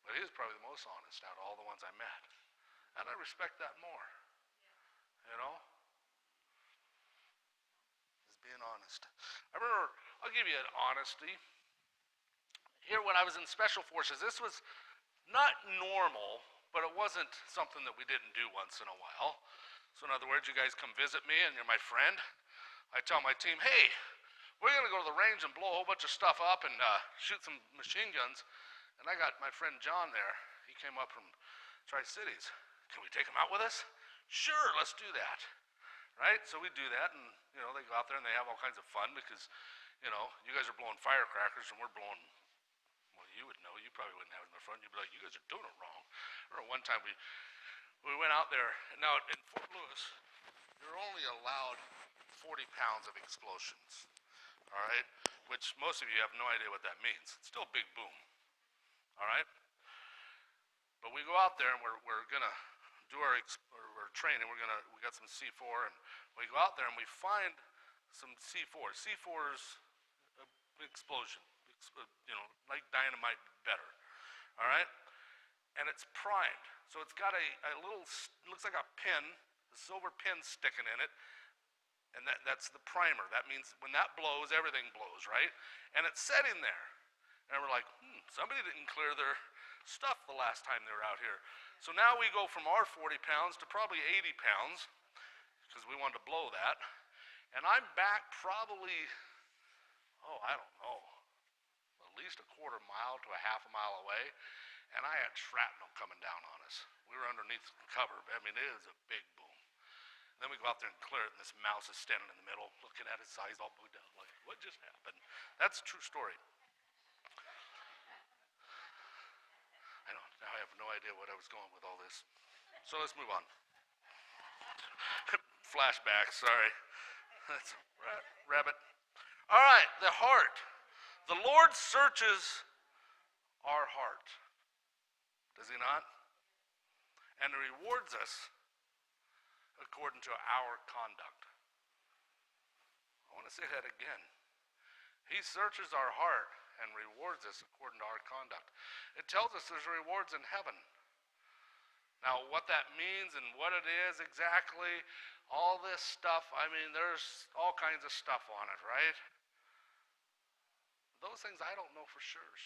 But he was probably the most honest out of all the ones I met. And I respect that more. You know? Just being honest. I remember, I'll give you an honesty. Here when I was in Special Forces, this was not normal, but it wasn't something that we didn't do once in a while. So in other words, you guys come visit me and you're my friend. I tell my team, hey, we're going to go to the range and blow a whole bunch of stuff up and shoot some machine guns. And I got my friend John there. He came up from Tri-Cities. Can we take him out with us? Sure, let's do that. Right? So we do that, and you know, they go out there and they have all kinds of fun because, you know, you guys are blowing firecrackers and we're blowing, well, you would know. You probably wouldn't have it in the front. You'd be like, you guys are doing it wrong. Or one time we went out there. Now, in Fort Lewis, you're only allowed 40 pounds of explosions, all right? Which most of you have no idea what that means. It's still a big boom, all right? But we go out there and we're going to do our training. We got some C4, and we go out there and we find some C4. C4 is explosion, you know, like dynamite better, all right? And it's primed. So it's got a little, looks like a pin, a silver pin sticking in it, and that's the primer. That means when that blows, everything blows, right? And it's sitting there. And we're like, somebody didn't clear their stuff the last time they were out here. So now we go from our 40 pounds to probably 80 pounds, because we wanted to blow that. And I'm back probably, I don't know, at least a quarter mile to a half a mile away, and I had shrapnel coming down on us. We were underneath cover. I mean, it is a big boom. And then we go out there and clear it, and this mouse is standing in the middle, looking at his eyes all bugged out, like, what just happened? That's a true story. I know, now I have no idea what I was going with all this. So let's move on. Flashback, sorry. That's a rabbit. All right, the heart. The Lord searches our heart. Does he not? And he rewards us according to our conduct. I want to say that again. He searches our heart and rewards us according to our conduct. It tells us there's rewards in heaven. Now, what that means and what it is exactly, all this stuff, I mean, there's all kinds of stuff on it, right? Those things I don't know for sure.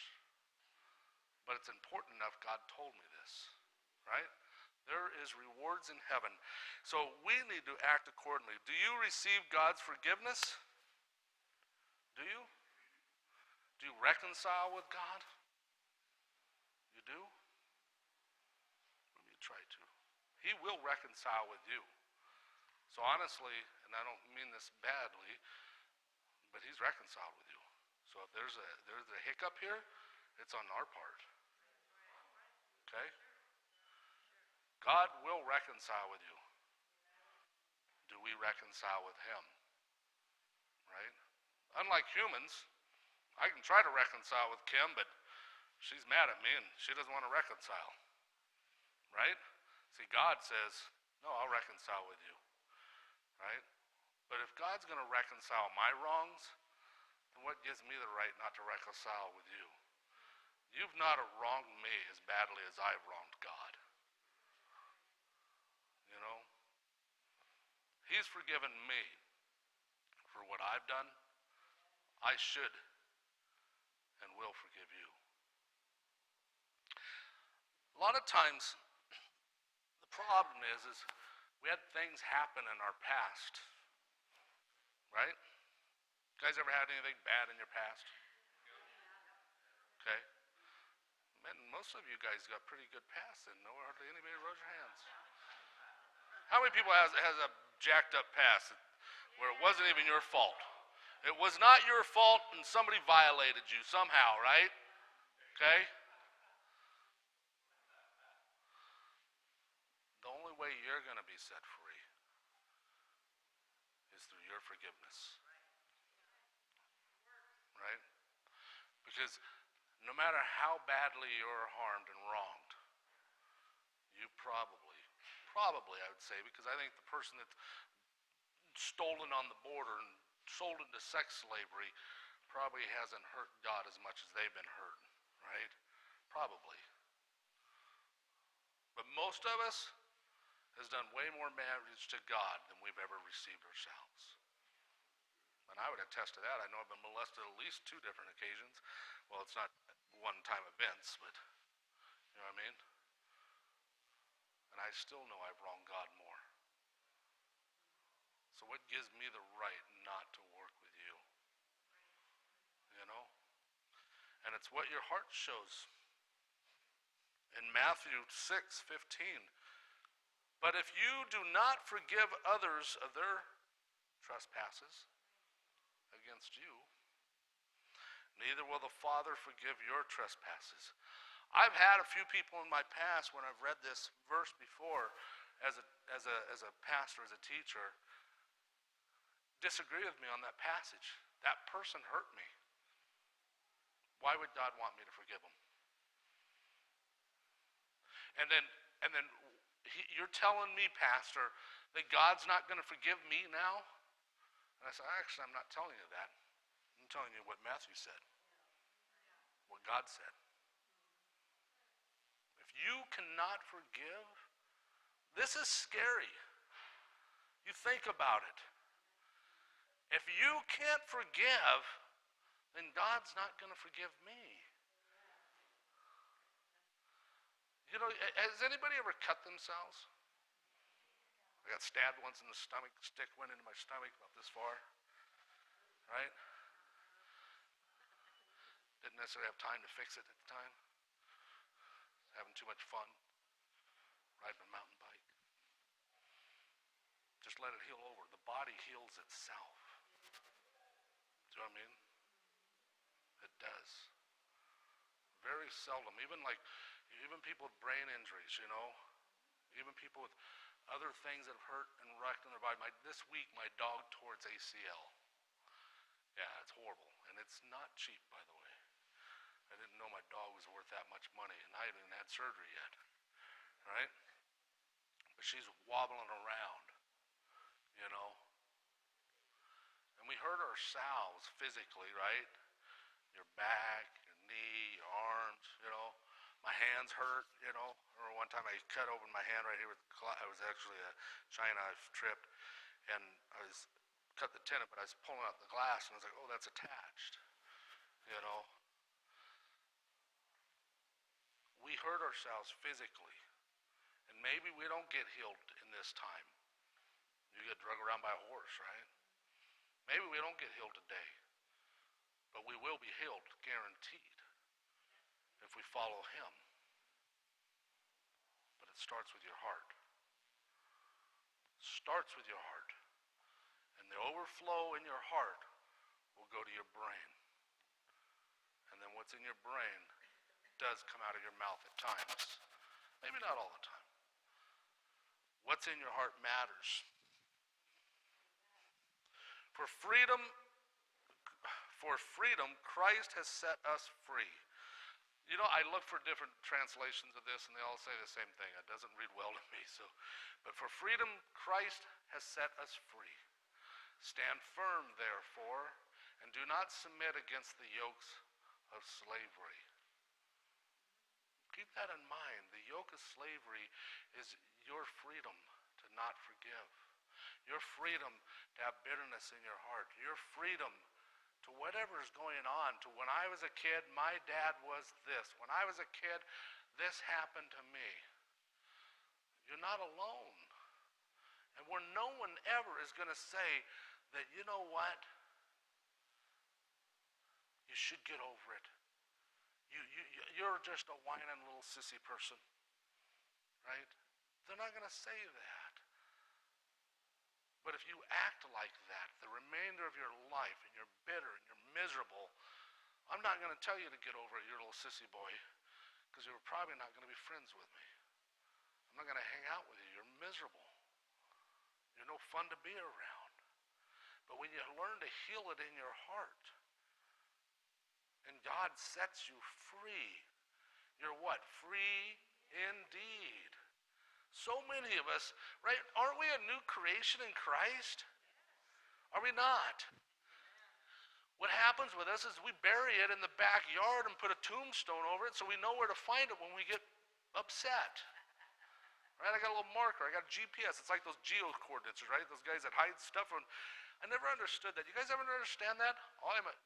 But it's important enough God told me this, right? There is rewards in heaven. So we need to act accordingly. Do you receive God's forgiveness? Do you? Do you reconcile with God? You do? You try to. He will reconcile with you. So honestly, and I don't mean this badly, but he's reconciled with you. So if there's a hiccup here, it's on our part. Okay? God will reconcile with you. Do we reconcile with him? Right? Unlike humans, I can try to reconcile with Kim, but she's mad at me and she doesn't want to reconcile. Right? See, God says, no, I'll reconcile with you. Right? But if God's going to reconcile my wrongs, then what gives me the right not to reconcile with you? You've not wronged me as badly as I've wronged God. You know? He's forgiven me for what I've done. I should and will forgive you. A lot of times, the problem is we had things happen in our past. Right? You guys ever had anything bad in your past? Okay. Man, most of you guys got pretty good past and no hardly anybody raise your hands. How many people has a jacked up past where it wasn't even your fault? It was not your fault and somebody violated you somehow, right? Okay? The only way you're going to be set free is through your forgiveness. Right? Because no matter how badly you're harmed and wronged, you probably Probably, I would say, because I think the person that's stolen on the border and sold into sex slavery probably hasn't hurt God as much as they've been hurt, right? Probably. But most of us has done way more damage to God than we've ever received ourselves. And I would attest to that. I know I've been molested at least 2 different occasions. Well, it's not one-time events, but you know what I mean? And I still know I've wronged God more. So what gives me the right not to work with you? You know? And it's what your heart shows. In Matthew 6:15, but if you do not forgive others of their trespasses against you, neither will the Father forgive your trespasses. I've had a few people in my past when I've read this verse before as a pastor, as a teacher, disagree with me on that passage. That person hurt me. Why would God want me to forgive them? And then you're telling me, Pastor, that God's not going to forgive me now? And I said, actually, I'm not telling you that. I'm telling you what Matthew said, what God said. If you cannot forgive, this is scary. You think about it. If you can't forgive, then God's not going to forgive me. You know, has anybody ever cut themselves? I got stabbed once in the stomach. The stick went into my stomach about this far. Right? Didn't necessarily have time to fix it at the time. Having too much fun. Riding a mountain bike. Just let it heal over. The body heals itself. Do you know what I mean? It does. Very seldom. Even people with brain injuries, you know. Even people with other things that have hurt and wrecked in their body. This week, my dog tore its ACL. Yeah, it's horrible. And it's not cheap, by the way. I didn't know my dog was worth that much money, and I haven't even had surgery yet. Right? But she's wobbling around, you know. And we hurt ourselves physically, right? Your back, your knee, your arms, you know. My hands hurt, you know. Or one time I cut open my hand right here with I was actually a China, I tripped, and I was cut the tendon, but I was pulling out the glass, and I was like, oh, that's attached, you know. We hurt ourselves physically, and maybe we don't get healed in this time. You get drug around by a horse, right? Maybe we don't get healed today, but we will be healed, guaranteed, if we follow him. But it starts with your heart. It starts with your heart. And the overflow in your heart will go to your brain. And then what's in your brain does come out of your mouth at times. Maybe not all the time. What's in your heart matters. For freedom, Christ has set us free. You know, I look for different translations of this, and they all say the same thing. It doesn't read well to me. But for freedom, Christ has set us free. Stand firm, therefore, and do not submit against the yokes of slavery. Keep that in mind. The yoke of slavery is your freedom to not forgive. Your freedom to have bitterness in your heart. Your freedom to whatever is going on. To when I was a kid, my dad was this. When I was a kid, this happened to me. You're not alone. And where no one ever is going to say that, you know what? You should get over it. You're just a whining little sissy person, right? They're not going to say that. But if you act like that the remainder of your life, and you're bitter and you're miserable, I'm not going to tell you to get over it, you're a little sissy boy, because you're probably not going to be friends with me. I'm not going to hang out with you. You're miserable. You're no fun to be around. But when you learn to heal it in your heart, and God sets you free, you're what? Free indeed. So many of us, right? Aren't we a new creation in Christ? Are we not? What happens with us is we bury it in the backyard and put a tombstone over it so we know where to find it when we get upset. Right? I got a little marker. I got a GPS. It's like those geo coordinates, right? Those guys that hide stuff. I never understood that. You guys ever understand that?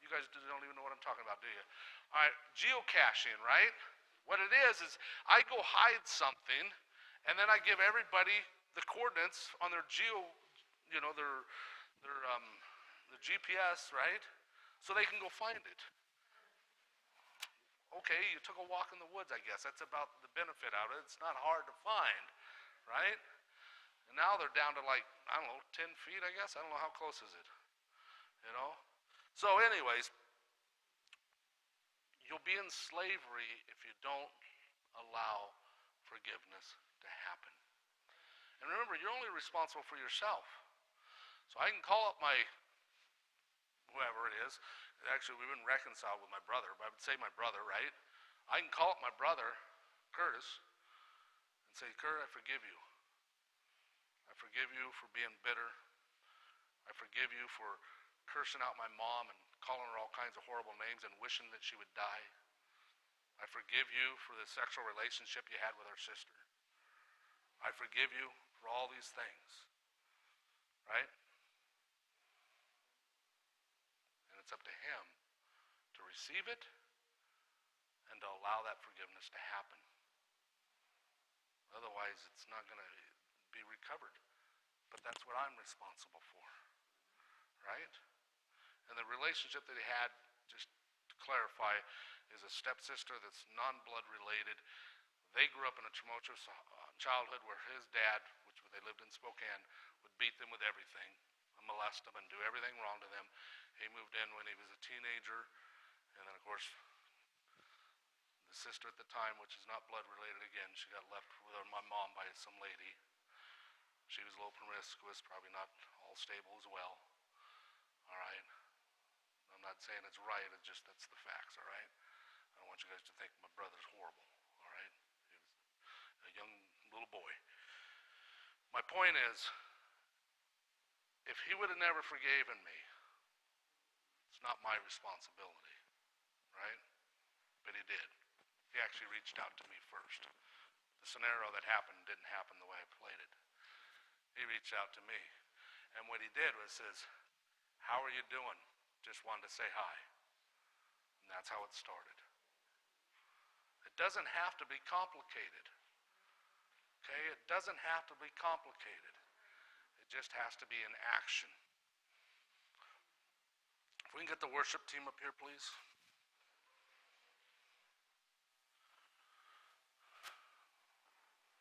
You guys don't even know what I'm talking about, do you? All right, geocaching, right? What it is I go hide something, and then I give everybody the coordinates on their their GPS, right? So they can go find it. Okay, you took a walk in the woods, I guess. That's about the benefit out of it. It's not hard to find, right? And now they're down to like, I don't know, 10 feet, I guess. I don't know, how close is it? You know? So anyways, you'll be in slavery if you don't allow forgiveness to happen. And remember, you're only responsible for yourself. So I can call up my, whoever it is. Actually, we've been reconciled with my brother, but I would say my brother, right? I can call up my brother, Curtis, and say, Kurt, I forgive you. I forgive you for being bitter. I forgive you for cursing out my mom and calling her all kinds of horrible names and wishing that she would die. I forgive you for the sexual relationship you had with our sister. I forgive you for all these things, right? And it's up to him to receive it and to allow that forgiveness to happen. Otherwise, it's not going to be recovered. But that's what I'm responsible for, right? And the relationship that he had, just to clarify, is a stepsister that's non-blood related. They grew up in a tumultuous childhood where his dad, which they lived in Spokane, would beat them with everything, molest them, and do everything wrong to them. He moved in when he was a teenager, and then, of course, the sister at the time, which is not blood related again, she got left with my mom by some lady. She was a little promiscuous, probably not all stable as well. All right? I'm not saying it's right, it's just that's the facts, all right? I don't want you guys to think my brother's horrible, all right? He was a young little boy. My point is, if he would have never forgiven me, it's not my responsibility, right? But he did. He actually reached out to me first. The scenario that happened didn't happen the way I played it. He reached out to me. And what he did was says, how are you doing? Just wanted to say hi. And that's how it started. It doesn't have to be complicated. Okay? It doesn't have to be complicated. It just has to be in action. If we can get the worship team up here, please.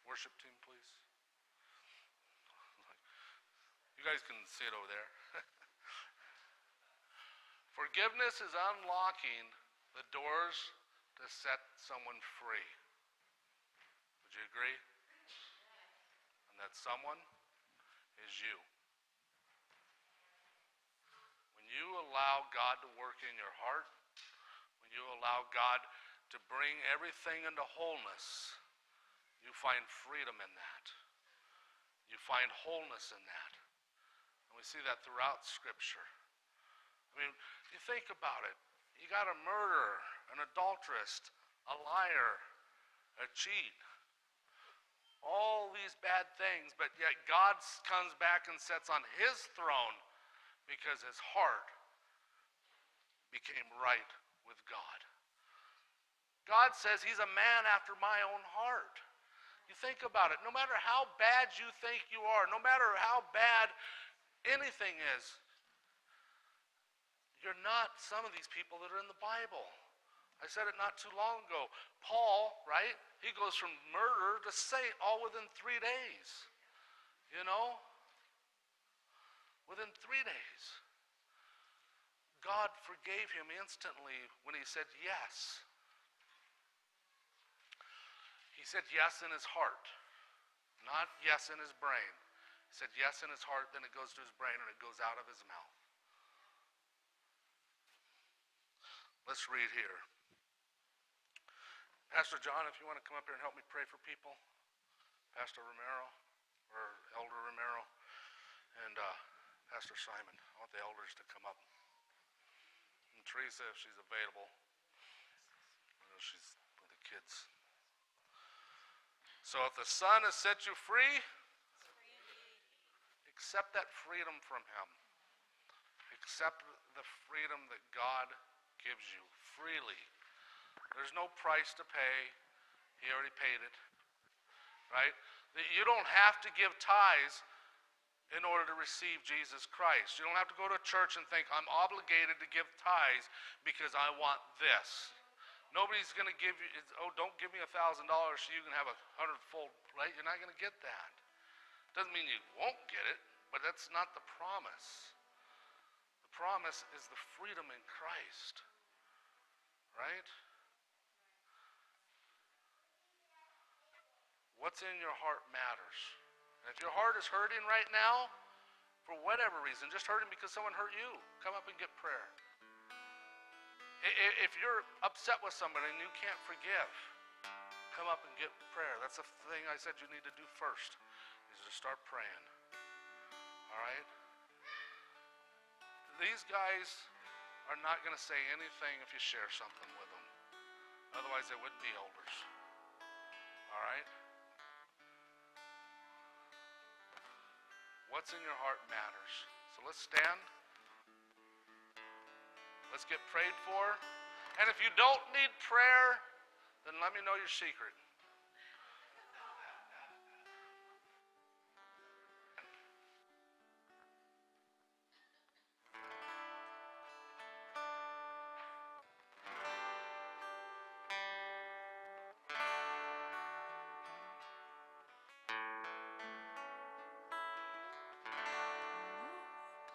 Worship team, please. You guys can see it over there. Forgiveness is unlocking the doors to set someone free. Would you agree? And that someone is you. When you allow God to work in your heart, when you allow God to bring everything into wholeness, you find freedom in that. You find wholeness in that. And we see that throughout Scripture. I mean, you think about it. You got a murderer, an adulteress, a liar, a cheat. All these bad things, but yet God comes back and sits on his throne because his heart became right with God. God says he's a man after my own heart. You think about it. No matter how bad you think you are, no matter how bad anything is, you're not some of these people that are in the Bible. I said it not too long ago. Paul, right? He goes from murder to saint all within 3 days. You know? Within 3 days. God forgave him instantly when he said yes. He said yes in his heart, not yes in his brain. He said yes in his heart, then it goes to his brain and it goes out of his mouth. Let's read here. Pastor John, if you want to come up here and help me pray for people. Pastor Romero, or Elder Romero, and Pastor Simon. I want the elders to come up. And Teresa, if she's available. I know she's with the kids. So if the Son has set you free, accept that freedom from Him. Accept the freedom that God gives you freely. There's no price to pay. He already paid it. Right? You don't have to give tithes in order to receive Jesus Christ. You don't have to go to church and think, I'm obligated to give tithes because I want this. Nobody's going to give you, don't give me $1,000 so you can have 100-fold plate. You're not going to get that. Doesn't mean you won't get it, but that's not the promise. The promise is the freedom in Christ. Right? What's in your heart matters. And if your heart is hurting right now, for whatever reason, just hurting because someone hurt you, come up and get prayer. If you're upset with somebody and you can't forgive, come up and get prayer. That's the thing I said you need to do first, is to start praying. All right? These guys are not going to say anything if you share something with them. Otherwise, they wouldn't be elders. All right? What's in your heart matters. So let's stand. Let's get prayed for. And if you don't need prayer, then let me know your secret.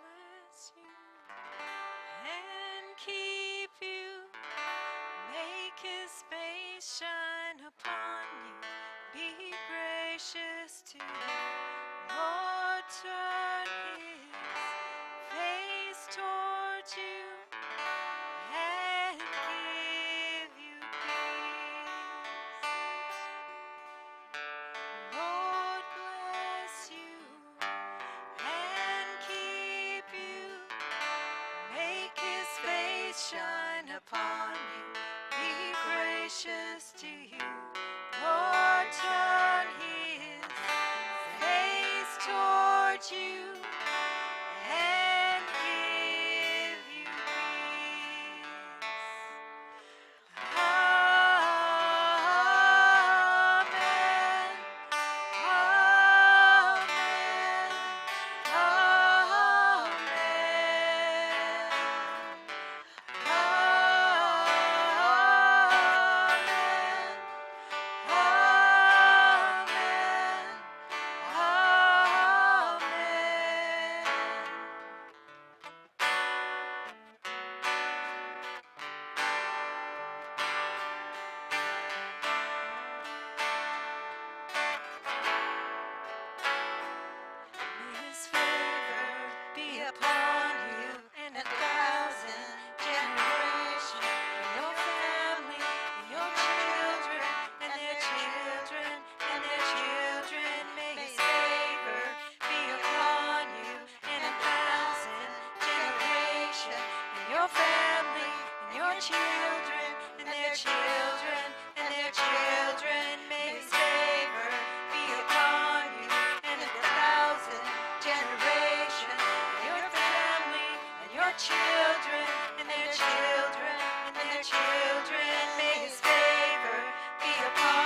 Bless you and keep you. Make His face shine upon you. Be gracious to you. Lord, turn His face toward you and give you peace. Lord, bless you and keep you. Make His face shine upon you. Be gracious to you. Lord, turn His face toward you and give you peace. Amen. Amen. May His favor be upon you and 1,000 generations, and your family, and your children, and their children, and their children. May His favor be upon you and 1,000 generations, and your family, and your children, and their children, and their children. May His favor be upon you and 1,000 generations, and your family, and your children, and their children, and their children. May His favor be upon